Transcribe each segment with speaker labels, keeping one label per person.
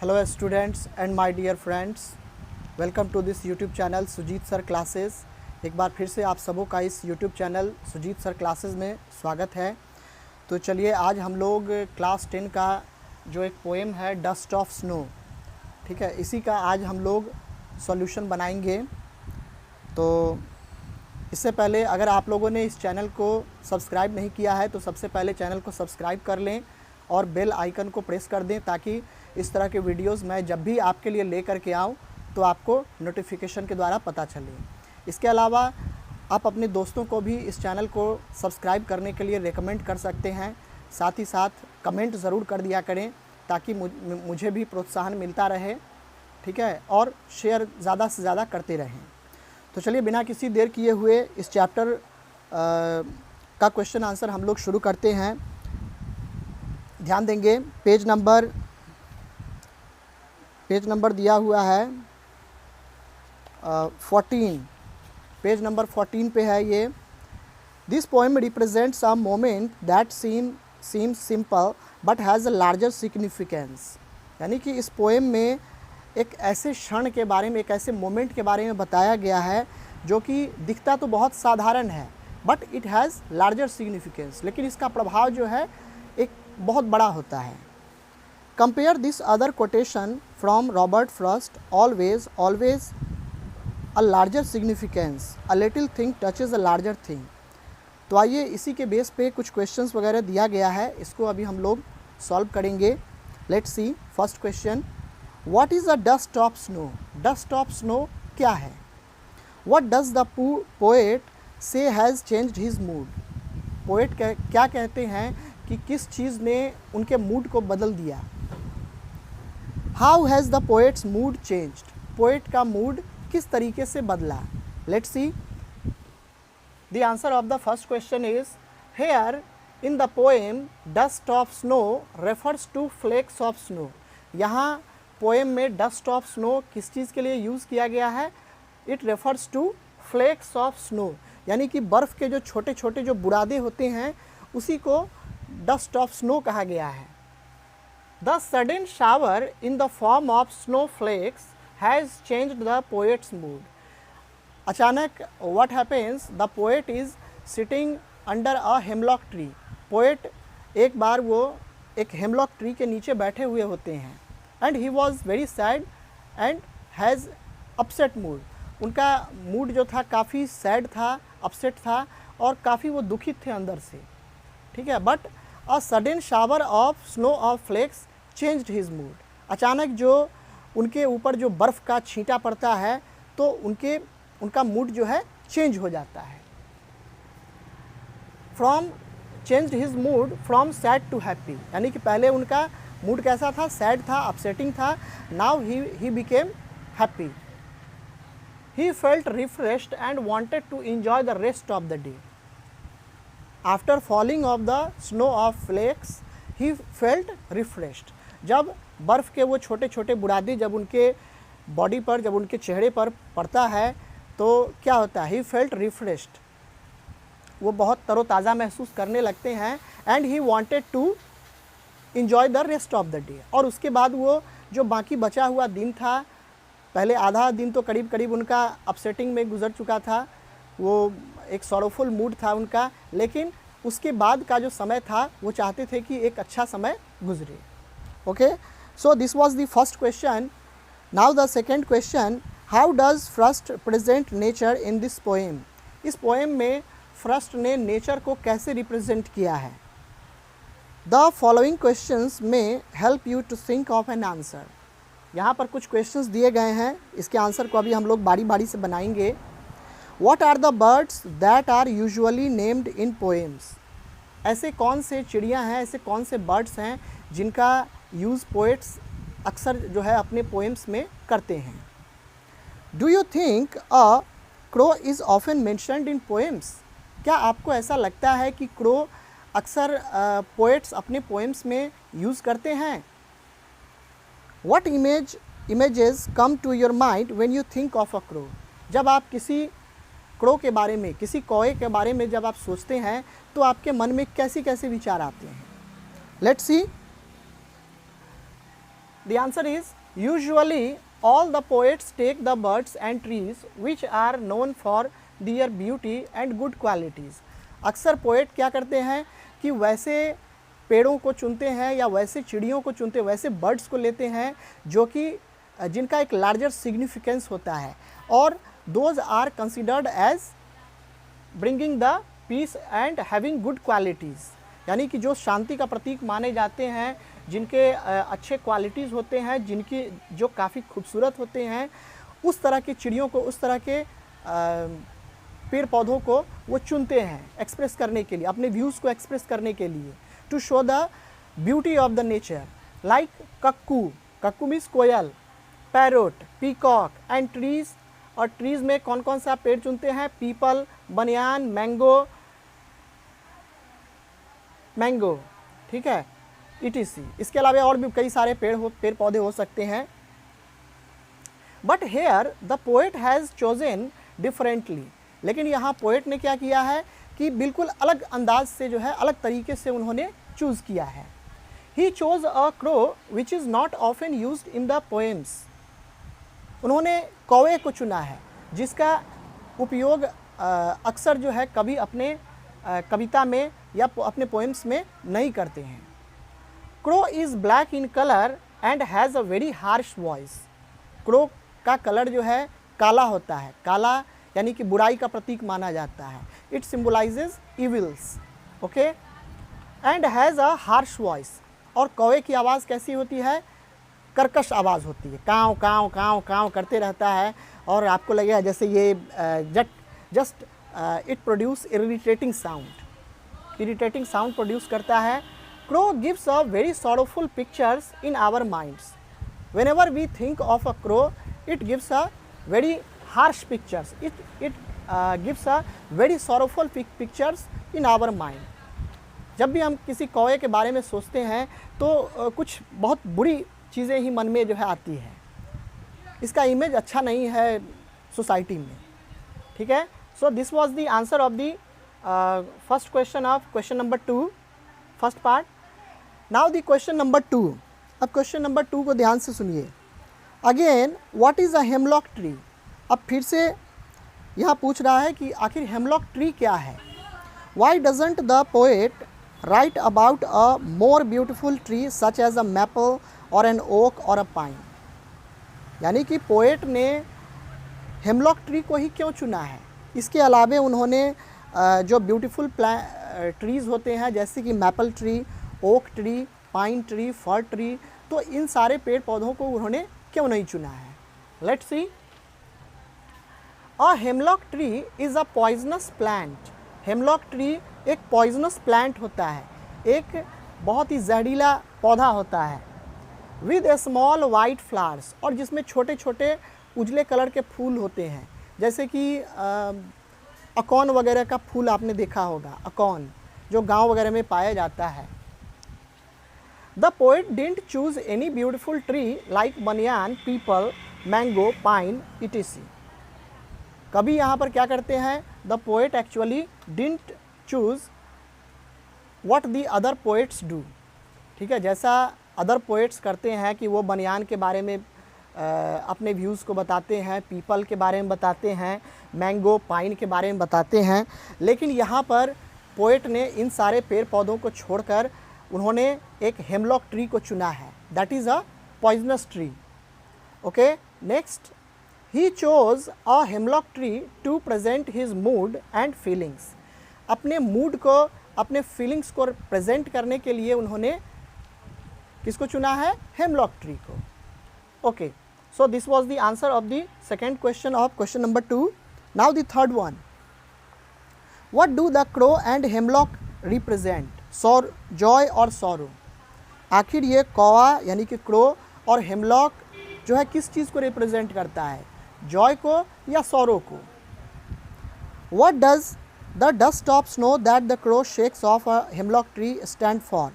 Speaker 1: Hello students and my dear friends, welcome to this YouTube channel Sujeet sir classes. एक बार फिर से आप सबों का इस YouTube channel Sujeet sir classes में स्वागत है। तो चलिए आज हम लोग क्लास 10 का जो एक पोएम है डस्ट ऑफ स्नो, ठीक है, इसी का आज हम लोग सॉल्यूशन बनाएंगे। तो इससे पहले अगर आप लोगों ने इस चैनल को सब्सक्राइब नहीं किया है तो सबसे पहले चैनल को सब्सक्राइब कर लें और बेल आइकन को प्रेस कर दें ताकि इस तरह के वीडियोस मैं जब भी आपके लिए ले करके आऊँ तो आपको नोटिफिकेशन के द्वारा पता चले। इसके अलावा आप अपने दोस्तों को भी इस चैनल को सब्सक्राइब करने के लिए रेकमेंड कर सकते हैं। साथ ही साथ कमेंट ज़रूर कर दिया करें ताकि मुझे भी प्रोत्साहन मिलता रहे, ठीक है, और शेयर ज़्यादा से ज़्यादा करते रहें। तो चलिए बिना किसी देर किए हुए इस चैप्टर का क्वेश्चन आंसर हम लोग शुरू करते हैं। ध्यान देंगे, पेज नंबर दिया हुआ है 14, पेज नंबर 14 पे है ये। This poem represents a moment that seems simple but has a larger significance. यानी कि इस पोएम में एक ऐसे क्षण के बारे में, एक ऐसे मोमेंट के बारे में बताया गया है जो कि दिखता तो बहुत साधारण है but it has larger significance, लेकिन इसका प्रभाव जो है एक बहुत बड़ा होता है। Compare this other quotation from Robert Frost, always a larger significance, a little thing touches a larger thing. तो आइए इसी के बेस पे कुछ क्वेश्चंस वगैरह दिया गया है, इसको अभी हम लोग सॉल्व करेंगे। Let's see first question, what is a dust of snow? Dust of snow क्या है? व्हाट डज द पोएट से has changed his mood? Poet क्या कहते हैं कि किस चीज़ ने उनके मूड को बदल दिया? How has the poet's mood changed? Poet का मूड किस तरीके से बदला? Let's see the answer of the first question is here in the poem dust of snow refers to flakes of snow. यहाँ पोएम में डस्ट ऑफ स्नो किस चीज़ के लिए यूज़ किया गया है? It refers to flakes of snow, यानी कि बर्फ़ के जो छोटे छोटे जो बुरादे होते हैं उसी को डस्ट ऑफ स्नो कहा गया है। The sudden shower in the form of snowflakes has changed the poet's mood. अचानक what happens, the poet is sitting under a hemlock tree. Poet एक बार वो एक हेमलॉक ट्री के नीचे बैठे हुए होते हैं and he was very sad and has upset mood. उनका मूड जो था काफ़ी सैड था, अपसेट था और काफ़ी वो दुखित थे अंदर से, ठीक है। But a sudden shower of snow of flakes changed his mood. अचानक जो उनके ऊपर जो बर्फ़ का छींटा पड़ता है तो उनका मूड जो है चेंज हो जाता है। Changed his mood from sad to happy, यानी कि पहले उनका मूड कैसा था? सैड था, अपसेटिंग था। Now he became happy. He felt refreshed and wanted to enjoy the rest of the day. After falling of the snow of flakes he felt refreshed. जब बर्फ़ के वो छोटे छोटे बुरादे जब उनके बॉडी पर, जब उनके चेहरे पर पड़ता है तो क्या होता है? ही फेल्ट रिफ्रेश्ड, वो बहुत तरोताज़ा महसूस करने लगते हैं। And he wanted to enjoy the rest of the day. और उसके बाद वो जो बाकी बचा हुआ दिन था, पहले आधा दिन तो करीब करीब उनका अपसेटिंग में गुजर चुका था, वो एक सॉरोफुल मूड था उनका, लेकिन उसके बाद का जो समय था वो चाहते थे कि एक अच्छा समय गुजरे। Okay, so this was the first question. Now the second question, how does Frost present nature in this poem? इस पोएम में फ्रॉस्ट ने नेचर को कैसे रिप्रेजेंट किया है? द फॉलोइंग क्वेश्चंस में help you to think of an answer. यहाँ पर कुछ क्वेश्चंस दिए गए हैं, इसके आंसर को अभी हम लोग बारी बारी से बनाएंगे। What are the birds that are usually named in poems? ऐसे कौन से चिड़ियाँ हैं, ऐसे कौन से बर्ड्स हैं जिनका यूज़ पोएट्स अक्सर जो है अपने पोएम्स में करते हैं? Do you think a crow is often mentioned in poems? क्या आपको ऐसा लगता है कि क्रो अक्सर पोएट्स अपने पोएम्स में यूज़ करते हैं? What images come to your mind when you think of a crow? जब आप किसी क्रो के बारे में, किसी कौवे के बारे में जब आप सोचते हैं तो आपके मन में कैसे कैसे विचार आते हैं? Let's C The answer is usually all the poets take the birds and trees which are known for their beauty and good qualities. अक्सर पोएट क्या करते हैं कि वैसे पेड़ों को चुनते हैं या वैसे चिड़ियों को चुनते हैं, वैसे बर्ड्स को लेते हैं जो कि जिनका एक लार्जर सिग्निफिकेंस होता है, और those are considered as bringing the peace and having good qualities, यानी कि जो शांति का प्रतीक माने जाते हैं, जिनके अच्छे क्वालिटीज़ होते हैं, जिनकी जो काफ़ी खूबसूरत होते हैं, उस तरह की चिड़ियों को, उस तरह के पेड़ पौधों को वो चुनते हैं एक्सप्रेस करने के लिए, अपने व्यूज़ को एक्सप्रेस करने के लिए, to show the beauty of the nature. Like cuckoo, cuckoo means कोयल, पैरोट, पीकॉक एंड ट्रीज़. और ट्रीज़ में कौन कौन सा पेड़ चुनते हैं? पीपल, बनियान, मैंगो, ठीक है, etc. इसके अलावा और भी कई सारे पेड़ पौधे हो सकते हैं. But here the poet has chosen differently. लेकिन यहाँ पोएट ने क्या किया है कि बिल्कुल अलग अंदाज से जो है, अलग तरीके से उन्होंने चूज़ किया है. ही chose a crow which is not often used in the poems. उन्होंने कौवे को चुना है जिसका उपयोग अक्सर जो है कभी अपने कविता में या अपने पोएम्स में नहीं करते हैं. Crow is black in colour and has a very harsh voice. Crow का कलर जो है काला होता है, काला यानी कि बुराई का प्रतीक माना जाता है. It symbolises evils. Okay. And has a harsh voice. और कौवे की आवाज़ कैसी होती है? कर्कश आवाज़ होती है, काँव काँव काँव काँव करते रहता है, और आपको लगेगा जैसे ये just it produce irritating sound produce करता है. Crow gives a very sorrowful pictures in our minds. Whenever we think of a crow, it gives a very harsh pictures. It gives a very sorrowful pictures in our mind. जब भी हम किसी कौवे के बारे में सोचते हैं तो कुछ बहुत बुरी चीज़ें ही मन में जो है आती है. इसका इमेज अच्छा नहीं है सोसाइटी में, ठीक है. सो this was the answer of the first question of question number 2, first part. Now the question number 2. अब क्वेश्चन नंबर 2 को ध्यान से सुनिए. Again what is a hemlock tree. अब फिर से यहाँ पूछ रहा है कि आखिर हेमलॉक ट्री क्या है. Why doesn't the poet write about a more beautiful tree such as a maple or an oak or a pine. यानी कि पोएट ने हेमलॉक ट्री को ही क्यों चुना है. इसके अलावे उन्होंने जो ब्यूटीफुल ट्रीज़ होते हैं जैसे कि maple tree, oak tree, pine tree, फर ट्री, तो इन सारे पेड़ पौधों को उन्होंने क्यों नहीं चुना है. Let's see. A hemlock tree is a poisonous plant. Hemlock tree एक पॉइजनस प्लांट होता है, एक बहुत ही जहरीला पौधा होता है. With A small white flowers, और जिसमें छोटे छोटे उजले कलर के फूल होते हैं, जैसे कि अकॉन वगैरह का फूल आपने देखा होगा, अकॉन जो गांव वगैरह में पाया जाता है. The poet didn't choose any beautiful tree like बनियान, पीपल, मैंगो, पाइन, etc. कभी यहाँ पर क्या करते हैं, the poet actually didn't choose what the other poets do. ठीक है, जैसा अदर पोएट्स करते हैं कि वो बनियान के बारे में अपने व्यूज़ को बताते हैं, पीपल के बारे में बताते हैं, मैंगो, पाइन के बारे में बताते हैं. लेकिन यहाँ पर पोएट ने इन सारे पेड़ पौधों को छोड़कर उन्होंने एक हेमलॉक ट्री को चुना है. That is a poisonous tree. Okay. Next, he chose a hemlock tree to present his mood and feelings. अपने मूड को, अपने फीलिंग्स को प्रेजेंट करने के लिए उन्होंने किसको चुना है? हेमलॉक ट्री को. Okay. So this was the answer of the second question of question number 2. Now the third one. What do the crow and hemlock represent? Joy और sorrow. आखिर ये कौवा यानी कि क्रो और हेमलॉक जो है किस चीज़ को रिप्रेजेंट करता है? जॉय को या सॉरो को? What does the dust of snow that the crow shakes off a hemlock tree stand for?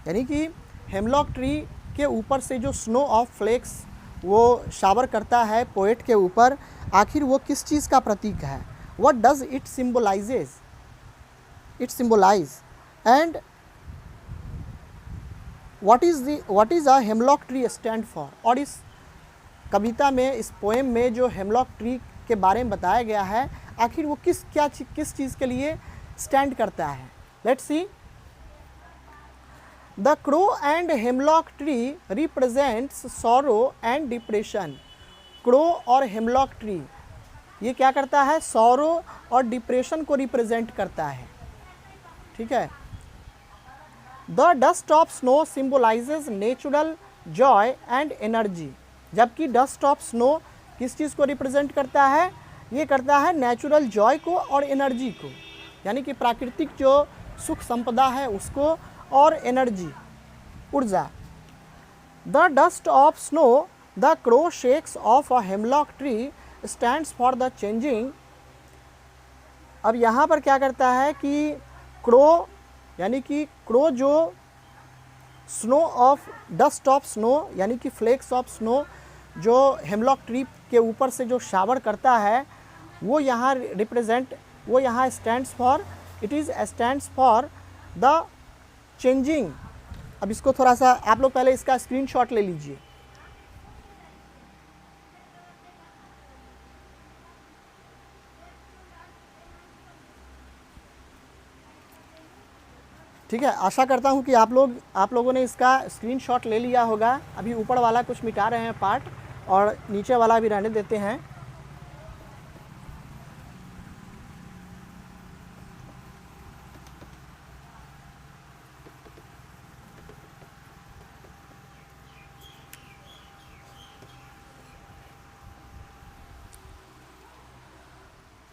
Speaker 1: यानी कि हेमलॉक ट्री के ऊपर से जो स्नो ऑफ फ्लेक्स वो शावर करता है पोएट के ऊपर, आखिर वो किस चीज़ का प्रतीक है? What does it symbolizes? It symbolize. And what is a hemlock tree stand for. और इस कविता में, इस पोएम में जो हेमलॉक ट्री के बारे में बताया गया है, आखिर वो किस चीज़ के लिए स्टैंड करता है। Let's see. The crow and hemlock tree represents sorrow and depression. Crow और हेमलॉक ट्री ये क्या करता है, सॉरो और डिप्रेशन को रिप्रेजेंट करता है। ठीक है। The dust of snow symbolises natural Joy and energy. जबकि डस्ट ऑफ स्नो किस चीज़ को रिप्रेजेंट करता है, ये करता है नेचुरल जॉय को और एनर्जी को, यानी कि प्राकृतिक जो सुख संपदा है उसको, और एनर्जी, ऊर्जा। The dust of snow the crow shakes of a hemlock tree stands for the changing. अब यहाँ पर क्या करता है कि क्रो, यानी कि क्रो जो snow of, dust of snow यानी कि फ्लेक्स ऑफ स्नो जो हेमलॉक ट्री के ऊपर से जो शावर करता है, वो यहाँ रिप्रेजेंट, वो यहाँ stands for, it is stands for the changing. अब इसको थोड़ा सा आप लोग पहले इसका स्क्रीनशॉट ले लीजिए। ठीक है, आशा करता हूँ कि आप लोगों ने इसका स्क्रीनशॉट ले लिया होगा। अभी ऊपर वाला कुछ मिटा रहे हैं पार्ट, और नीचे वाला भी रहने देते हैं।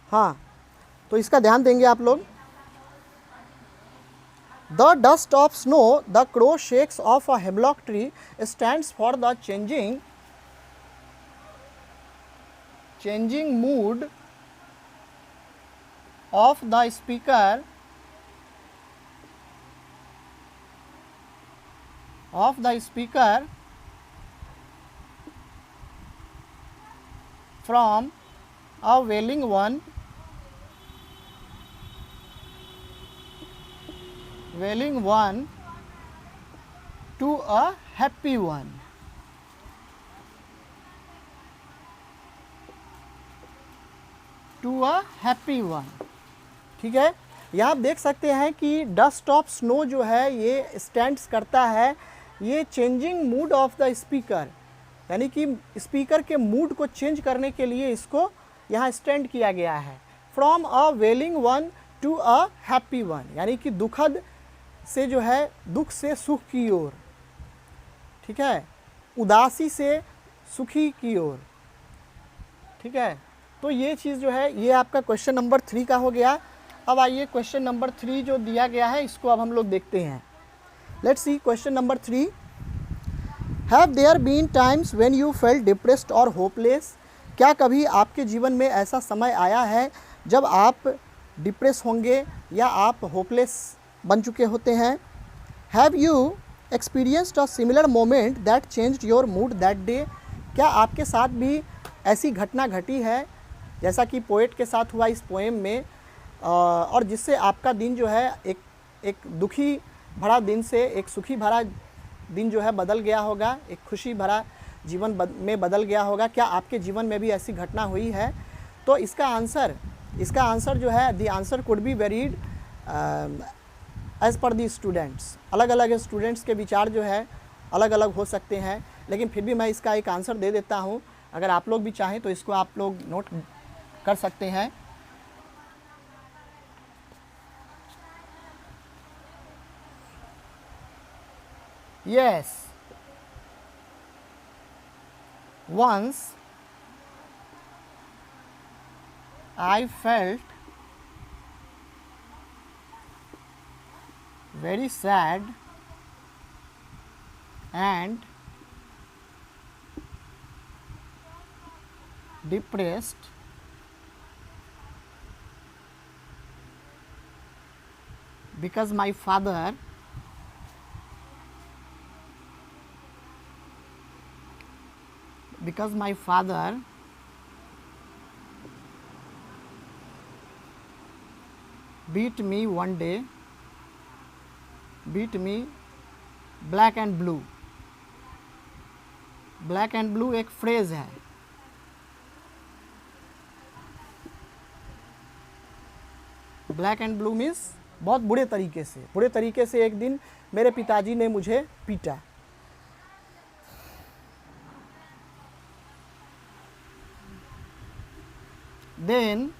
Speaker 1: हाँ, तो इसका ध्यान देंगे आप लोग। The dust of snow the crow shakes of a hemlock tree stands for the changing mood of the speaker from a wailing one to a happy one। To a happy one. ठीक है, यहाँ आप देख सकते हैं कि dust of snow जो है ये स्टैंड्स करता है, ये changing mood off the speaker, यानी कि स्पीकर के मूड को चेंज करने के लिए इसको यहाँ स्टैंड किया गया है। From a wailing one to a happy one, यानी कि दुखद से जो है, दुख से सुख की ओर। ठीक है, उदासी से सुखी की ओर। ठीक है, तो ये चीज़ जो है, ये आपका क्वेश्चन नंबर 3 का हो गया। अब आइए क्वेश्चन नंबर 3 जो दिया गया है इसको अब हम लोग देखते हैं। Let's see question number 3। Have there been times when you felt depressed or hopeless. क्या कभी आपके जीवन में ऐसा समय आया है जब आप डिप्रेस होंगे या आप होपलेस बन चुके होते हैं। Have you experienced a similar moment that changed your mood that day. क्या आपके साथ भी ऐसी घटना घटी है जैसा कि पोएट के साथ हुआ इस पोएम में, और जिससे आपका दिन जो है एक दुखी भरा दिन से एक सुखी भरा दिन जो है बदल गया होगा, एक खुशी भरा जीवन में बदल गया होगा। क्या आपके जीवन में भी ऐसी घटना हुई है? तो इसका आंसर जो है, the answer could be varied as per the students. अलग अलग स्टूडेंट्स के विचार जो है अलग अलग हो सकते हैं, लेकिन फिर भी मैं इसका एक आंसर दे देता हूँ। अगर आप लोग भी चाहें तो इसको आप लोग नोट कर सकते हैं। Yes, once I felt very sad and depressed because my father beat me black and blue, black and blue एक फ्रेज है। ब्लैक एंड ब्लू मीन्स बहुत बुरे तरीके से एक दिन मेरे पिताजी ने मुझे पीटा। Then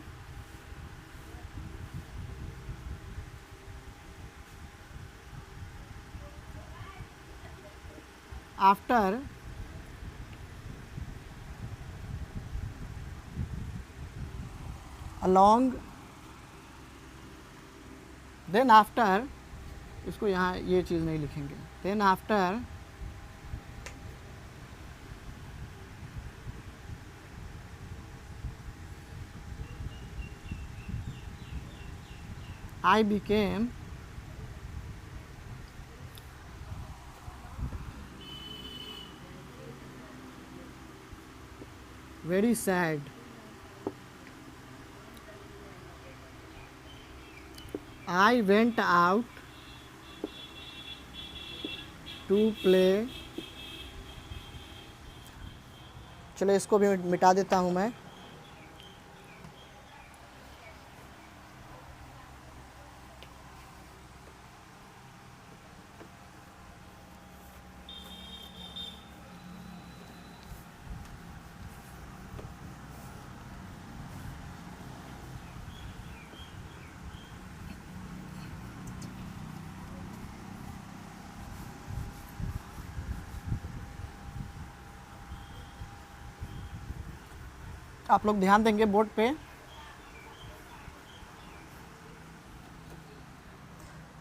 Speaker 1: after along, then after, इसको यहाँ ये चीज़ नहीं लिखेंगे, then after I became very sad. I went out to play. चलो इसको भी मिटा देता हूँ मैं। आप लोग ध्यान देंगे बोर्ड पे।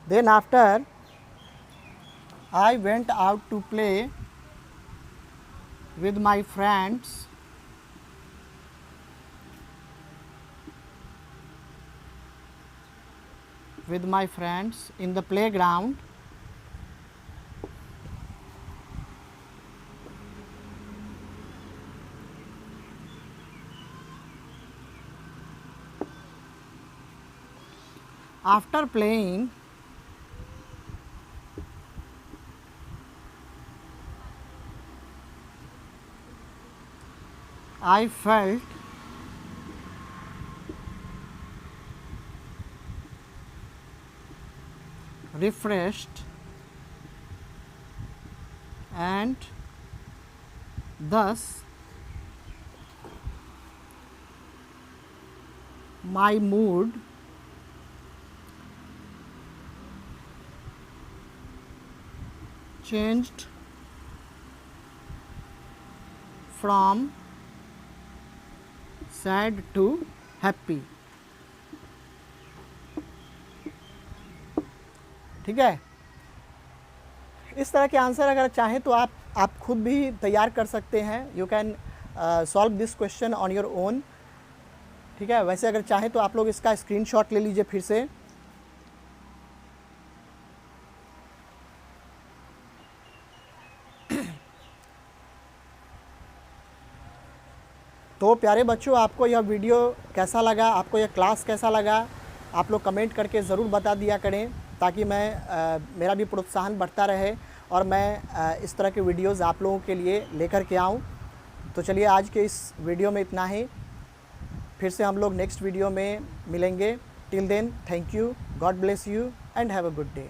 Speaker 1: Then after I went out to play with my friends in the playground. After playing, I felt refreshed and thus my mood changed from sad to happy. ठीक है, इस तरह के आंसर अगर चाहें तो आप खुद भी तैयार कर सकते हैं। You can solve this question on your own. ठीक है, वैसे अगर चाहें तो आप लोग इसका स्क्रीनशॉट ले लीजिए फिर से। तो प्यारे बच्चों, आपको यह वीडियो कैसा लगा, आपको यह क्लास कैसा लगा, आप लोग कमेंट करके ज़रूर बता दिया करें, ताकि मेरा भी प्रोत्साहन बढ़ता रहे और मैं इस तरह के वीडियोज़ आप लोगों के लिए लेकर के आऊँ। तो चलिए आज के इस वीडियो में इतना ही, फिर से हम लोग नेक्स्ट वीडियो में मिलेंगे। Till then, thank you, God bless you and have a good day.